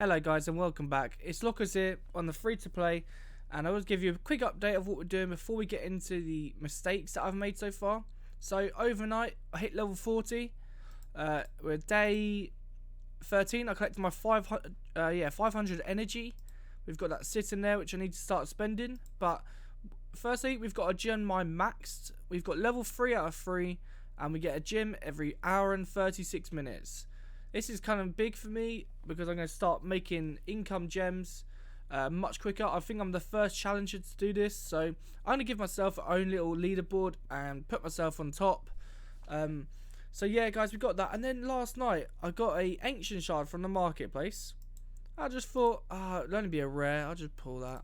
Hello guys and welcome back. It's Lockers here on the free to play, and I will give you a quick update of what we're doing before we get into the mistakes that I've made so far. So overnight I hit level 40. We're day 13. I collected my 500 energy. We've got that sitting there which I need to start spending. But firstly we've got a gym mine maxed. We've got level 3 out of 3, and we get a gym every hour and 36 minutes. This is kind of big for me because I'm going to start making income gems much quicker. I think I'm the first challenger to do this, so I'm going to give myself my own little leaderboard and put myself on top. So yeah guys, we got that. And then last night I got a ancient shard from the marketplace. I just thought, it'll only be a rare, I'll just pull that.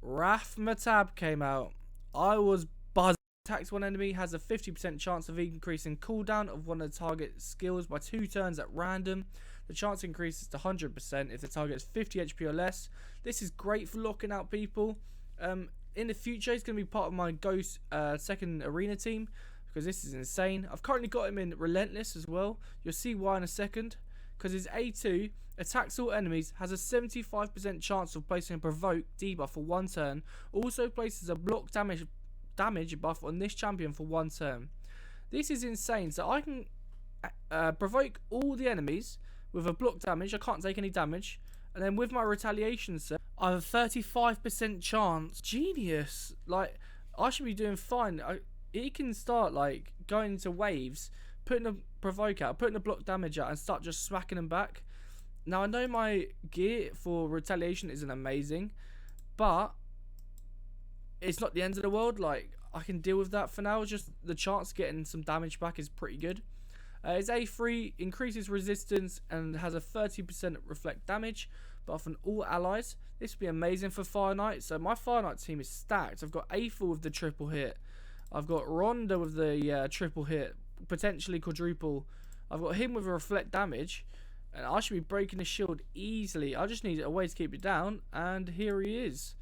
Raid came out. I was buzzed. Attacks one enemy, has a 50% chance of increasing cooldown of one of the target skills by 2 turns at random. The chance increases to 100% if the target is 50 HP or less. This is great for locking out people. In the future, he's going to be part of my Ghost second arena team because this is insane. I've currently got him in Relentless as well. You'll see why in a second. Because his A2 attacks all enemies, has a 75% chance of placing a provoke debuff for 1 turn. Also places a block damage buff on this champion for 1 turn. This is insane. So I can provoke all the enemies with a block damage. I can't take any damage, and then with my retaliation set I have a 35% chance. Genius. Like, I should be doing fine. He can start like going into waves, putting a provoke out, putting a block damage out, and start just smacking them back. Now I know my gear for retaliation isn't amazing, but it's not the end of the world. Like, I can deal with that for now. Just the chance of getting some damage back is pretty good. His A3 increases resistance and has a 30% reflect damage buff on all allies. This would be amazing for Fire Knight. So my Fire Knight team is stacked. I've got Aethel with the triple hit. I've got Rhonda with the triple hit, potentially quadruple. I've got him with a reflect damage, and I should be breaking the shield easily. I just need a way to keep it down, and here he is.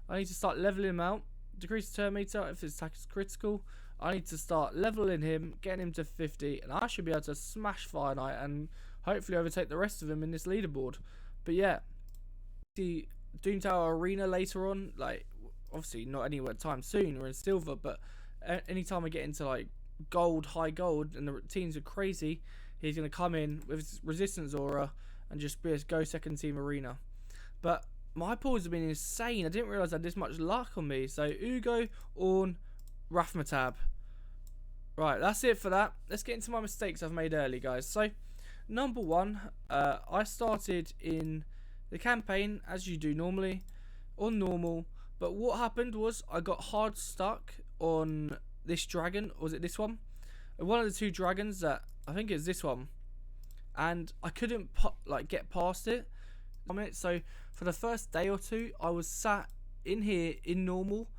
I need to start leveling him out. Decrease the turn meter if his attack is critical. I need to start leveling him, getting him to 50, and I should be able to smash Fire Knight and hopefully overtake the rest of them in this leaderboard. But yeah, the Doom Tower Arena later on, like, obviously not anywhere time soon, we're in silver, but anytime I get into like gold, high gold, and the teams are crazy, he's going to come in with his resistance aura and just be a go second team arena. But my pulls have been insane. I didn't realise I had this much luck on me. So Ugo, Ornn, Raid. Right, that's it for that. Let's get into my mistakes I've made early, guys. So number one, I started in the campaign as you do normally, on normal. But what happened was I got hard stuck on this dragon. Or was it this one? One of the 2 dragons that I think it's this one, and I couldn't get past it. So for the first day or 2, I was sat in here in normal,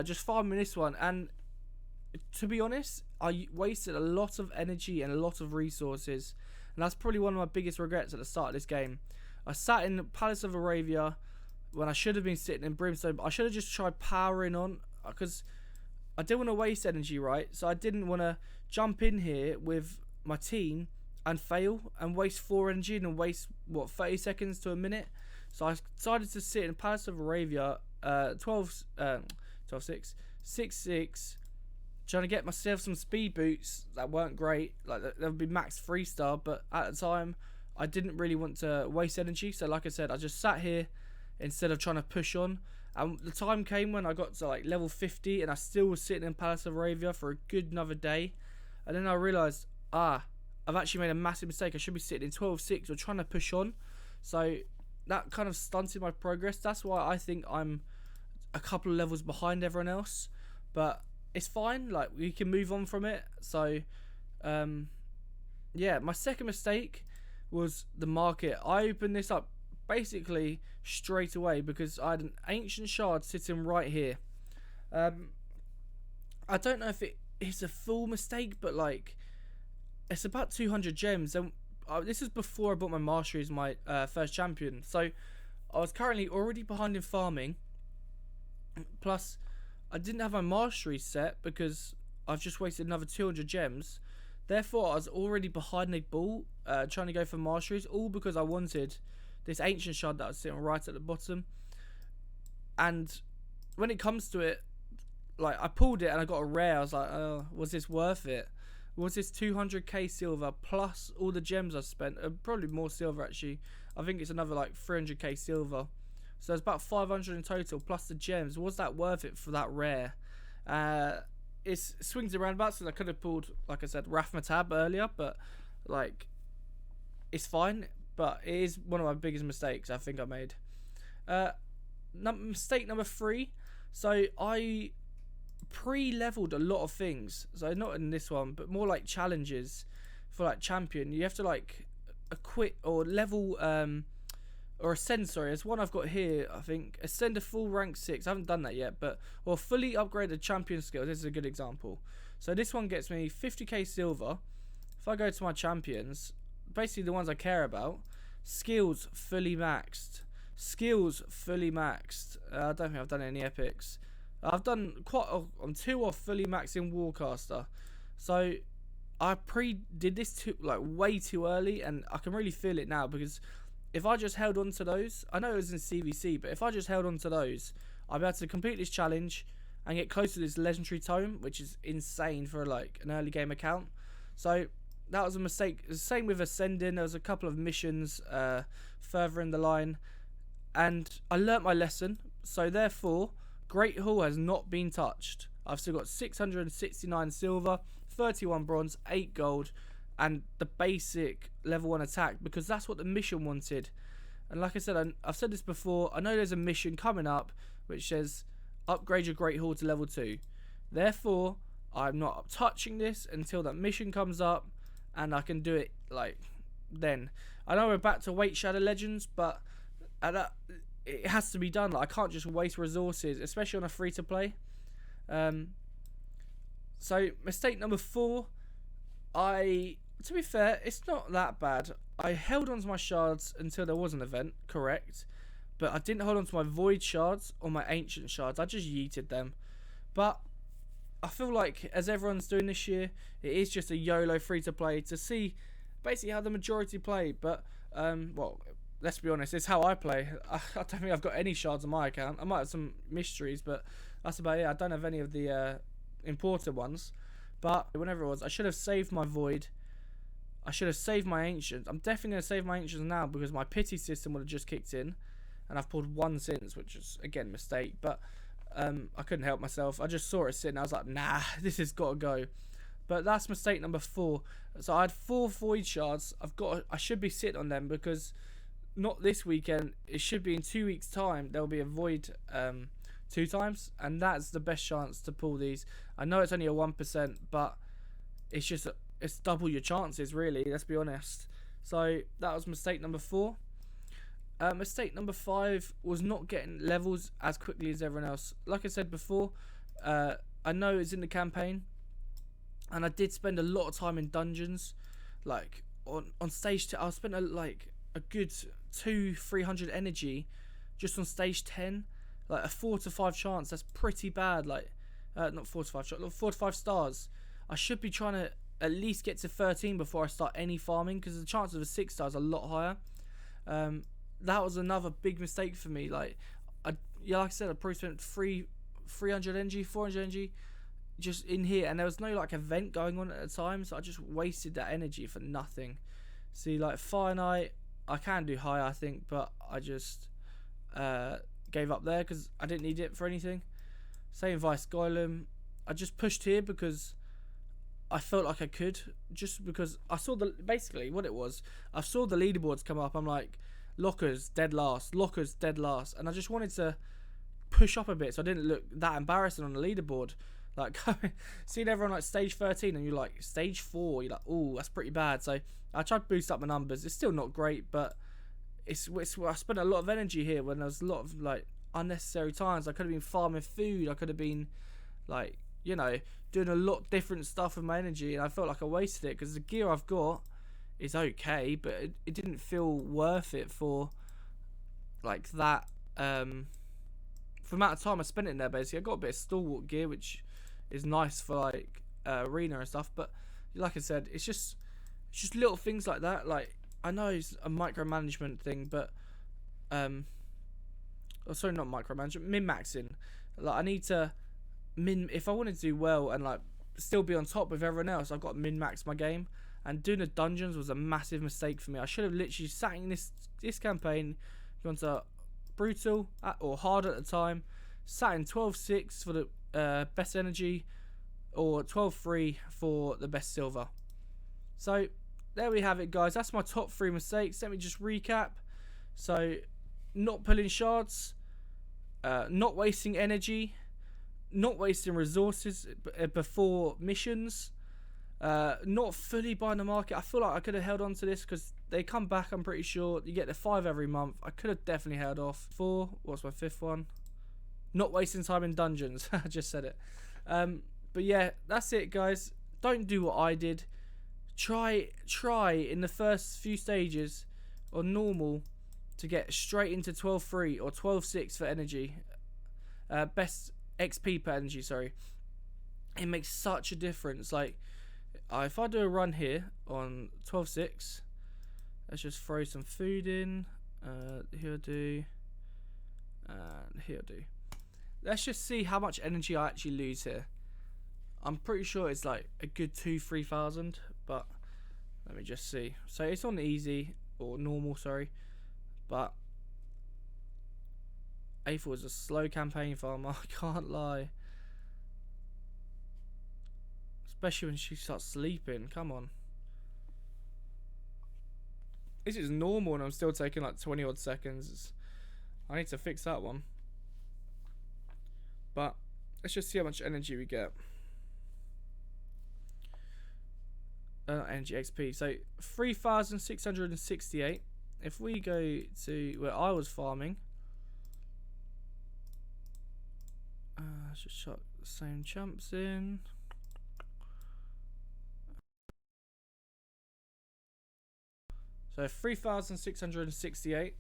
just farming this one, and to be honest, I wasted a lot of energy and a lot of resources, and that's probably one of my biggest regrets at the start of this game. I sat in the Palace of Arabia when I should have been sitting in Brimstone, but I should have just tried powering on, because I didn't want to waste energy, right? So I didn't want to jump in here with my team and fail and waste 4 energy and waste, what, 30 seconds to a minute. So I decided to sit in Palace of Arabia 12-6, 6-6, trying to get myself some speed boots that weren't great. Like, they would be max 3-star, but at the time I didn't really want to waste energy. So like I said, I just sat here instead of trying to push on. And the time came when I got to like level 50 and I still was sitting in Palace of Arabia for a good another day. And then I realised, I've actually made a massive mistake. I should be sitting in 12-6 or trying to push on. So that kind of stunted my progress. That's why I think I'm a couple of levels behind everyone else. But it's fine. Like, we can move on from it. So, yeah, my second mistake was the market. I opened this up basically straight away because I had an ancient shard sitting right here. I don't know if it is a full mistake, but like, it's about 200 gems, and this is before I bought my mastery as my first champion. So I was currently already behind in farming, plus I didn't have my mastery set because I've just wasted another 200 gems. Therefore, I was already behind the ball, trying to go for masteries, all because I wanted this ancient shard that was sitting right at the bottom. And when it comes to it, like, I pulled it and I got a rare. I was like, oh, was this worth it? Was this 200k silver plus all the gems I spent? Probably more silver, actually. I think it's another like 300k silver. So it's about 500 in total plus the gems. Was that worth it for that rare? It swings around about, so I could have pulled, like I said, Rathmatab earlier, but like, it's fine. But it is one of my biggest mistakes I think I made. Mistake number 3. So I pre-leveled a lot of things. So not in this one, but more like challenges for like champion. You have to like equip or level or ascend, sorry. There's one I've got here, I think. Ascend to full rank 6. I haven't done that yet, but or fully upgraded champion skills. This is a good example. So this one gets me 50k silver. If I go to my champions, basically the ones I care about, skills fully maxed. Skills fully maxed. I don't think I've done any epics. I've done I'm 2 off fully maxing Warcaster. So I did this way too early, and I can really feel it now, because if I just held on to those, I know it was in CVC, but if I just held on to those, I'd be able to complete this challenge and get close to this legendary tome, which is insane for like an early game account. So that was a mistake. The same with ascending. There was a couple of missions further in the line, and I learnt my lesson. So therefore, Great Hall has not been touched. I've still got 669 silver, 31 bronze, 8 gold, and the basic level 1 attack, because that's what the mission wanted. And like I said, I've said this before, I know there's a mission coming up which says upgrade your Great Hall to level 2. Therefore, I'm not touching this until that mission comes up, and I can do it like then. I know we're back to Weight Shadow Legends, but it has to be done. Like, I can't just waste resources, especially on a free-to-play. So mistake number 4, to be fair, it's not that bad. I held on to my shards until there was an event, correct, but I didn't hold on to my void shards or my ancient shards. I just yeeted them. But I feel like, as everyone's doing this year, it is just a YOLO free-to-play to see basically how the majority play. But well, let's be honest, it's how I play. I don't think I've got any shards on my account. I might have some mysteries, but that's about it. I don't have any of the important ones. But whenever it was, I should have saved my void. I should have saved my ancients. I'm definitely going to save my ancients now, because my pity system would have just kicked in, and I've pulled 1 since, which is again a mistake. But I couldn't help myself. I just saw it sitting. I was like, nah, this has got to go. But that's mistake number 4. So I had 4 void shards. I should be sitting on them, because not this weekend, it should be in 2 weeks time. There'll be a void 2 times, and that's the best chance to pull these. I know it's only a 1%, but it's just it's double your chances, really, let's be honest. So that was mistake number 4. Mistake number 5 was not getting levels as quickly as everyone else. Like I said before, I know it's in the campaign, and I did spend a lot of time in dungeons. Like on stage 2, I spent a good 200-300 energy just on stage 10. Like a 4 to 5 chance. That's pretty bad. Like not 4 to 5 shots, 4 to 5 stars. I should be trying to at least get to 13 before I start any farming, because the chance of a 6 star is a lot higher. That was another big mistake for me. Like like I said, I probably spent 300 energy, 400 energy just in here, and there was no like event going on at the time, so I just wasted that energy for nothing. See, like Fire Knight, I can do high, I think, but I just gave up there because I didn't need it for anything. Same Vice Golem. I just pushed here because I felt like I could, just because I saw basically what it was, I saw the leaderboards come up. I'm like, Lockers dead last, Lockers dead last, and I just wanted to push up a bit so I didn't look that embarrassing on the leaderboard. Like seeing everyone like stage 13 and you're like stage 4, you're like, oh, that's pretty bad. So I tried to boost up my numbers. It's still not great, but it's I spent a lot of energy here when there was a lot of like unnecessary times. I could have been farming food. I could have been like, you know, doing a lot different stuff with my energy, and I felt like I wasted it because the gear I've got is okay, but it didn't feel worth it for like that for the amount of time I spent in there. Basically, I got a bit of stalwart gear, which is nice for like arena and stuff, but like I said, it's just little things like that. Like, I know it's a micromanagement thing, but sorry, not micromanagement, min-maxing. Like, I need to if I wanted to do well and like still be on top with everyone else, I've got to min-max my game. And doing the dungeons was a massive mistake for me. I should have literally sat in this campaign, gone to brutal or hard at the time, sat in 12-6 for the best energy, or 12-3 for the best silver. So there we have it, guys. That's my top 3 mistakes. Let me just recap. So, not pulling shards, not wasting energy, not wasting resources before missions, not fully buying the market. I feel like I could have held on to this because they come back, I'm pretty sure. You get the 5 every month. I could have definitely held off. 4, what's my 5th one? Not wasting time in dungeons. I just said it. But yeah, that's it, guys. Don't do what I did. Try in the first few stages on normal to get straight into 12-3 or 12-6 for energy. Best XP per energy, sorry. It makes such a difference. Like, if I do a run here on 12-6, let's just throw some food in. Here I do. And here I do. Let's just see how much energy I actually lose here. I'm pretty sure it's like a good 2,000-3,000, but let me just see. So it's on easy or normal, sorry, but Aethel was a slow campaign farmer. I can't lie, especially when she starts sleeping. Come on, this is normal, and I'm still taking like 20 odd seconds. I need to fix that one. But let's just see how much energy we get. Energy XP. So 3,668. If we go to where I was farming, let's just chuck the same chumps in. So 3,668.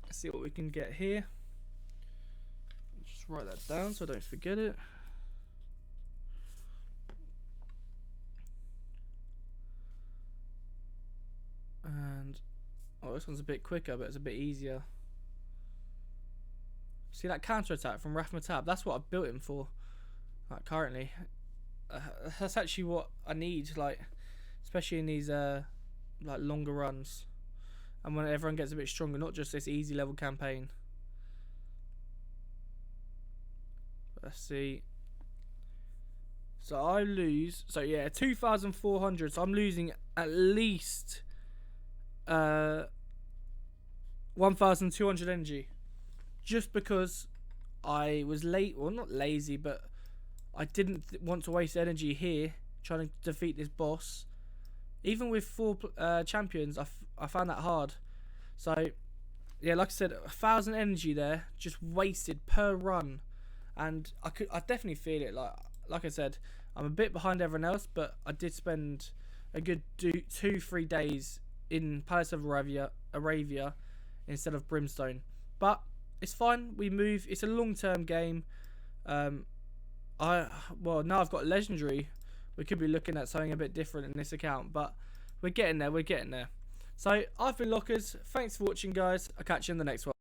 Let's see what we can get here. Just write that down so I don't forget it. And oh, this one's a bit quicker, but it's a bit easier. See that counter attack from Rathmatab? That's what I've built him for. Like currently, that's actually what I need. Like, especially in these like longer runs, and when everyone gets a bit stronger, not just this easy level campaign. Let's see. So I lose. So yeah, 2,400. So I'm losing at least 1,200 energy, just because I was late, or not lazy, but I didn't want to waste energy here trying to defeat this boss. Even with 4 champions, I found that hard. So yeah, like I said, 1,000 energy there just wasted per run, and I definitely feel it. Like I said, I'm a bit behind everyone else, but I did spend a good 2-3 days in Palace of Aravia instead of Brimstone. But it's fine, we move. It's a long-term game. Well, now I've got Legendary. We could be looking at something a bit different in this account, but we're getting there. So I've been Lockers. Thanks for watching, guys. I'll catch you in the next one.